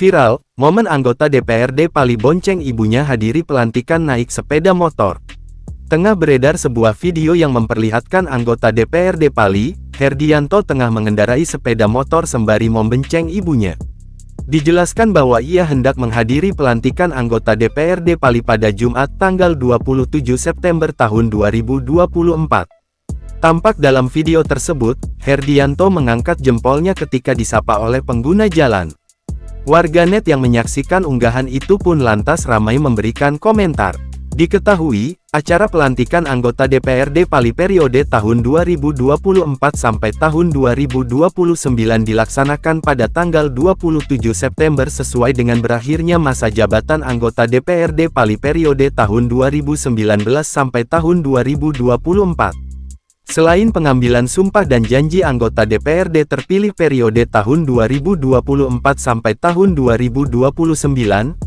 Viral, momen anggota DPRD Pali bonceng ibunya hadiri pelantikan naik sepeda motor. Tengah beredar sebuah video yang memperlihatkan anggota DPRD Pali, Herdianto tengah mengendarai sepeda motor sembari membonceng ibunya. Dijelaskan bahwa ia hendak menghadiri pelantikan anggota DPRD Pali pada Jumat tanggal 27 September tahun 2024. Tampak dalam video tersebut, Herdianto mengangkat jempolnya ketika disapa oleh pengguna jalan. Warganet yang menyaksikan unggahan itu pun lantas ramai memberikan komentar. Diketahui, acara pelantikan anggota DPRD Pali periode tahun 2024 sampai tahun 2029 dilaksanakan pada tanggal 27 September sesuai dengan berakhirnya masa jabatan anggota DPRD Pali periode tahun 2019 sampai tahun 2024. Selain pengambilan sumpah dan janji anggota DPRD terpilih periode tahun 2024 sampai tahun 2029,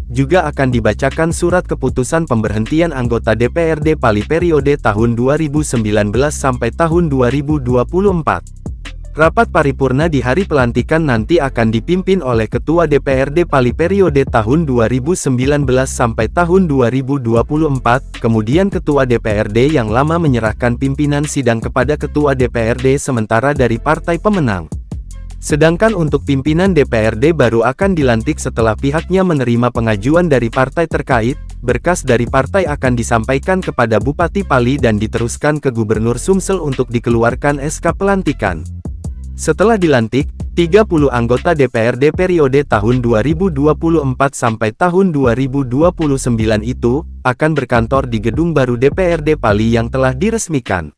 juga akan dibacakan surat keputusan pemberhentian anggota DPRD Pali periode tahun 2019 sampai tahun 2024. Rapat paripurna di hari pelantikan nanti akan dipimpin oleh Ketua DPRD Pali periode tahun 2019 sampai tahun 2024, kemudian Ketua DPRD yang lama menyerahkan pimpinan sidang kepada Ketua DPRD sementara dari partai pemenang. Sedangkan untuk pimpinan DPRD baru akan dilantik setelah pihaknya menerima pengajuan dari partai terkait, berkas dari partai akan disampaikan kepada Bupati Pali dan diteruskan ke Gubernur Sumsel untuk dikeluarkan SK pelantikan. Setelah dilantik, 30 anggota DPRD periode tahun 2024 sampai tahun 2029 itu, akan berkantor di gedung baru DPRD Pali yang telah diresmikan.